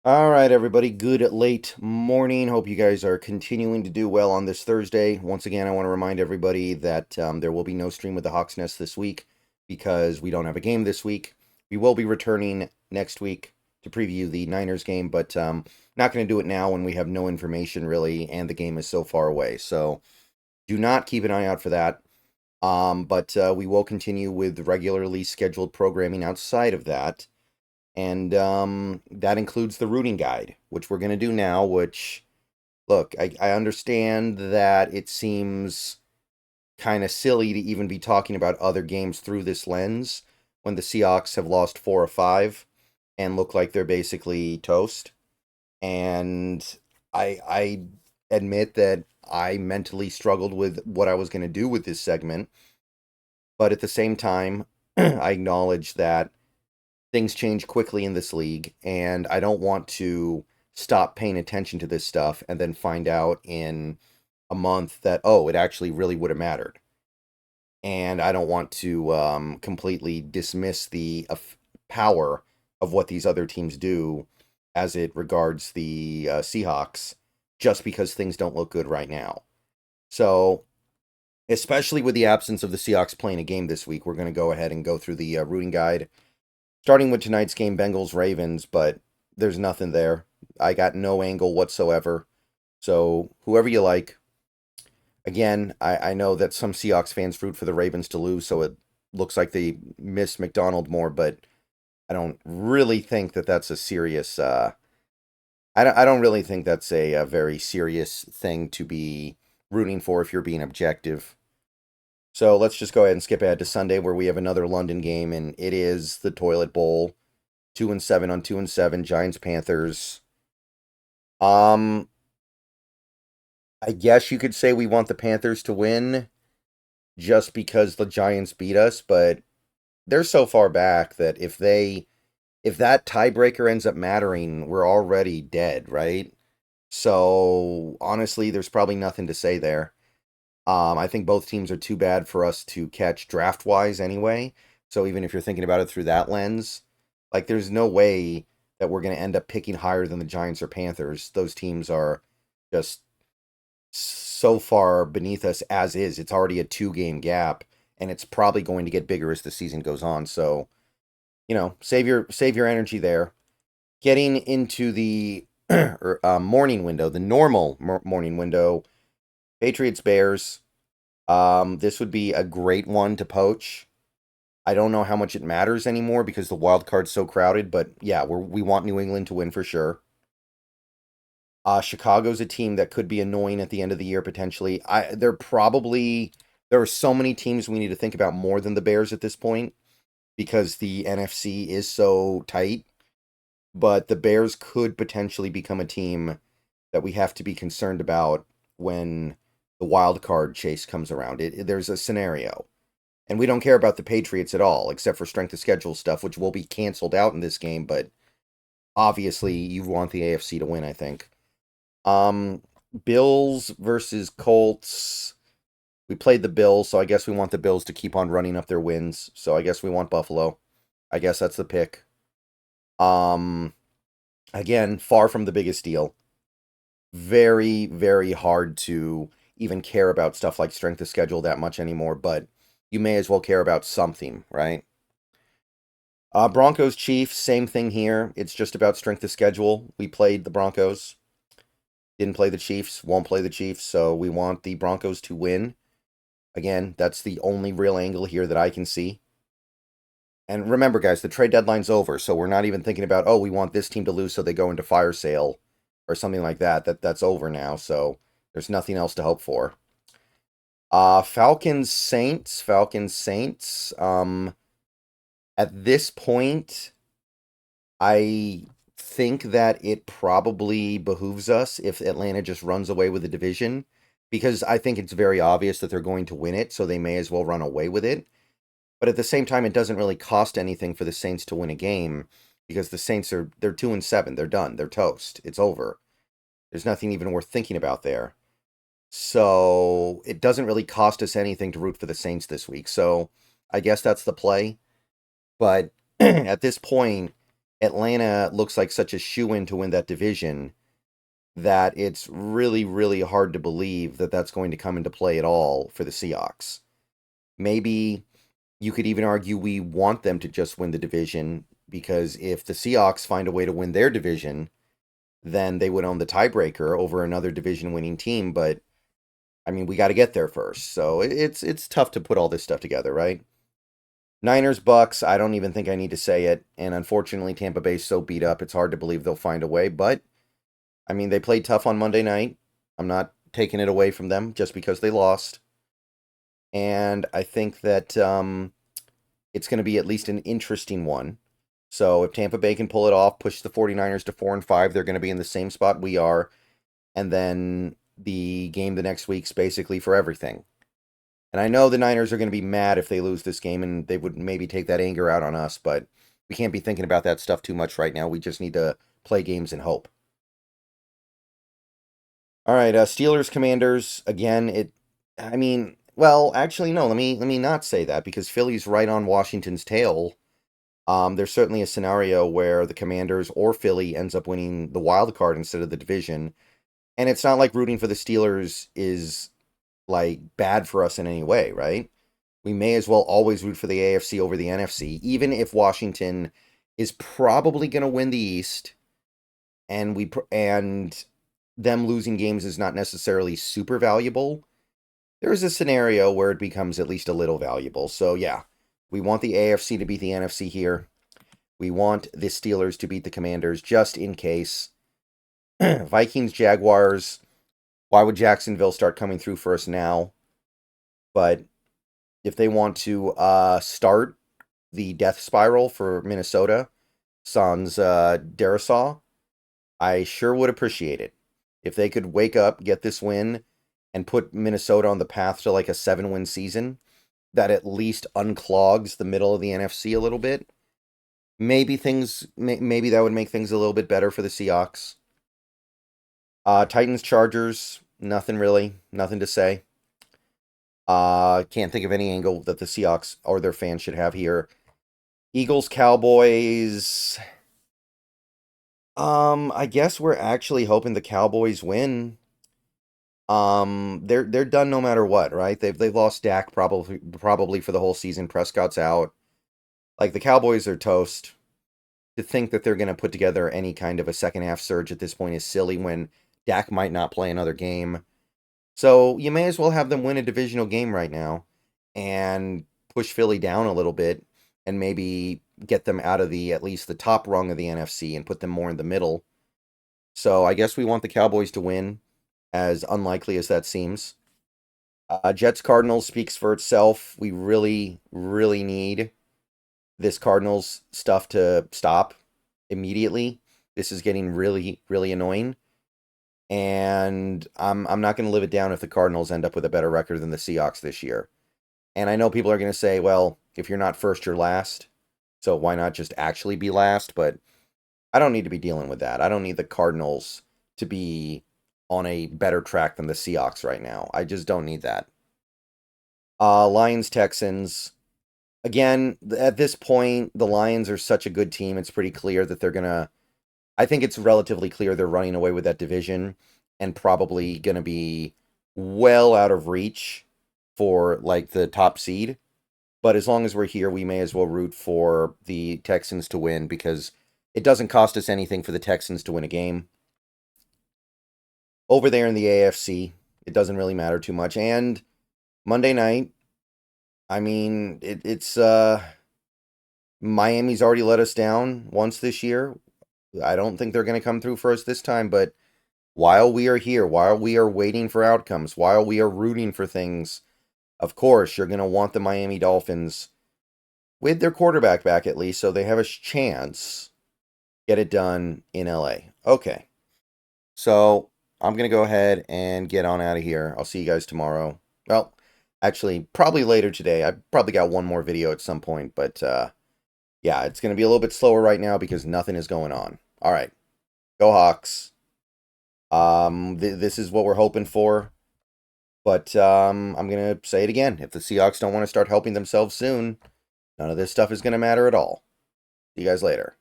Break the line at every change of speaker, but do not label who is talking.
All right, everybody. Good late morning. Hope you guys are continuing to do well on this Thursday. Once again, I want to remind everybody that there will be no stream with the Hawks Nest this week because we don't have a game this week. We will be returning next week to preview the Niners game, but not going to do it now when we have no information really and the game is so far away. So do not keep an eye out for that. But we will continue with regularly scheduled programming outside of that. And that includes the routing guide, which we're going to do now, which, look, I understand that it seems kind of silly to even be talking about other games through this lens when the Seahawks have lost 4 or 5 and look like they're basically toast. And I admit that I mentally struggled with what I was going to do with this segment. But at the same time, I acknowledge that things change quickly in this league, and I don't want to stop paying attention to this stuff and then find out in a month that, oh, it actually really would have mattered. And I don't want to completely dismiss the power of what these other teams do as it regards the Seahawks just because things don't look good right now. So, especially with the absence of the Seahawks playing a game this week, we're going to go ahead and go through the routing guide. Starting with tonight's game, Bengals Ravens, but there's nothing there. I got no angle whatsoever. So whoever you like. Again, I know that some Seahawks fans root for the Ravens to lose, so it looks like they miss McDonald more, but I don't really think that that's a serious. I don't really think that's a very serious thing to be rooting for if you're being objective. So let's just go ahead and skip ahead to Sunday, where we have another London game, and it is the Toilet Bowl. 2-7 on 2-7, Giants Panthers. Um, I guess you could say we want the Panthers to win just because the Giants beat us, but they're so far back that if that tiebreaker ends up mattering, we're already dead, right? So honestly, there's probably nothing to say there. I think both teams are too bad for us to catch draft wise anyway. So even if you're thinking about it through that lens, like there's no way that we're going to end up picking higher than the Giants or Panthers. Those teams are just so far beneath us as is. It's already a 2 game gap, and it's probably going to get bigger as the season goes on. So, save your energy there. Getting into the morning window, the normal morning window, Patriots Bears. This would be a great one to poach. I don't know how much it matters anymore because the wild card's so crowded, but yeah, we want New England to win for sure. Chicago's a team that could be annoying at the end of the year potentially. There are so many teams we need to think about more than the Bears at this point because the NFC is so tight. But the Bears could potentially become a team that we have to be concerned about when the wild card chase comes around. There's a scenario. And we don't care about the Patriots at all, except for strength of schedule stuff, which will be canceled out in this game, but obviously you want the AFC to win, I think. Um, Bills versus Colts. We played the Bills, so I guess we want the Bills to keep on running up their wins. So I guess we want Buffalo. I guess that's the pick. Um, Again, far from the biggest deal. Very, very hard to even care about stuff like strength of schedule that much anymore, but you may as well care about something, right? Broncos Chiefs, same thing here. It's just about strength of schedule. We played the Broncos, didn't play the Chiefs, won't play the Chiefs, so we want the Broncos to win. Again, that's the only real angle here that I can see. And remember, guys, the trade deadline's over, so we're not even thinking about, oh, we want this team to lose so they go into fire sale or something like that. That's over now, so there's nothing else to hope for. Falcons Saints. Falcons Saints. At this point, I think that it probably behooves us if Atlanta just runs away with the division because I think it's very obvious that they're going to win it, so they may as well run away with it. But at the same time, it doesn't really cost anything for the Saints to win a game because the Saints they're 2-7. They're done. They're toast. It's over. There's nothing even worth thinking about there. So it doesn't really cost us anything to root for the Saints this week. So I guess that's the play. But at this point, Atlanta looks like such a shoo-in to win that division that it's really, really hard to believe that that's going to come into play at all for the Seahawks. Maybe you could even argue we want them to just win the division, because if the Seahawks find a way to win their division, then they would own the tiebreaker over another division winning team. But I mean, we got to get there first. So it's tough to put all this stuff together, right? Niners, Bucks, I don't even think I need to say it. And unfortunately, Tampa Bay's so beat up, it's hard to believe they'll find a way. But, I mean, they played tough on Monday night. I'm not taking it away from them just because they lost. And I think that it's going to be at least an interesting one. So if Tampa Bay can pull it off, push the 49ers to 4-5, they're going to be in the same spot we are. And then the game the next week's basically for everything. And I know the Niners are going to be mad if they lose this game, and they would maybe take that anger out on us, but we can't be thinking about that stuff too much right now. We just need to play games and hope. All right, Steelers Commanders again. I mean, well, actually, no. Let me not say that, because Philly's right on Washington's tail. There's certainly a scenario where the Commanders or Philly ends up winning the wild card instead of the division, and it's not like rooting for the Steelers is like bad for us in any way, right? We may as well always root for the AFC over the NFC, even if Washington is probably going to win the East, and them losing games is not necessarily super valuable. There is a scenario where it becomes at least a little valuable. So yeah, we want the AFC to beat the NFC here. We want the Steelers to beat the Commanders just in case. Vikings, Jaguars. Why would Jacksonville start coming through for us now? But if they want to start the death spiral for Minnesota, sans Darisaw, I sure would appreciate it. If they could wake up, get this win, and put Minnesota on the path to like a 7-win season, that at least unclogs the middle of the NFC a little bit. Maybe that would make things a little bit better for the Seahawks. Titans, Chargers, nothing really, nothing to say. Can't think of any angle that the Seahawks or their fans should have here. Eagles, Cowboys. I guess we're actually hoping the Cowboys win. They're done no matter what, right? They've lost Dak probably for the whole season. Prescott's out. Like, the Cowboys are toast. To think that they're going to put together any kind of a second half surge at this point is silly when Dak might not play another game. So you may as well have them win a divisional game right now and push Philly down a little bit and maybe get them out of at least the top rung of the NFC and put them more in the middle. So I guess we want the Cowboys to win, as unlikely as that seems. Jets Cardinals speaks for itself. We really, really need this Cardinals stuff to stop immediately. This is getting really, really annoying. And I'm not going to live it down if the Cardinals end up with a better record than the Seahawks this year. And I know people are going to say, well, if you're not first, you're last. So why not just actually be last? But I don't need to be dealing with that. I don't need the Cardinals to be on a better track than the Seahawks right now. I just don't need that. Lions, Texans. Again, at this point, the Lions are such a good team. It's pretty clear that they're going to... I think it's relatively clear they're running away with that division and probably going to be well out of reach for, like, the top seed. But as long as we're here, we may as well root for the Texans to win, because it doesn't cost us anything for the Texans to win a game. Over there in the AFC, it doesn't really matter too much. And Monday night, I mean, it's Miami's already let us down once this year. I don't think they're going to come through for us this time, but while we are here, while we are waiting for outcomes, while we are rooting for things, of course, you're going to want the Miami Dolphins with their quarterback back at least, so they have a chance get it done in LA. Okay. So I'm going to go ahead and get on out of here. I'll see you guys tomorrow. Well, actually, probably later today. I probably got one more video at some point, but yeah, it's going to be a little bit slower right now because nothing is going on. All right. Go Hawks. This is what we're hoping for. But I'm going to say it again. If the Seahawks don't want to start helping themselves soon, none of this stuff is going to matter at all. See you guys later.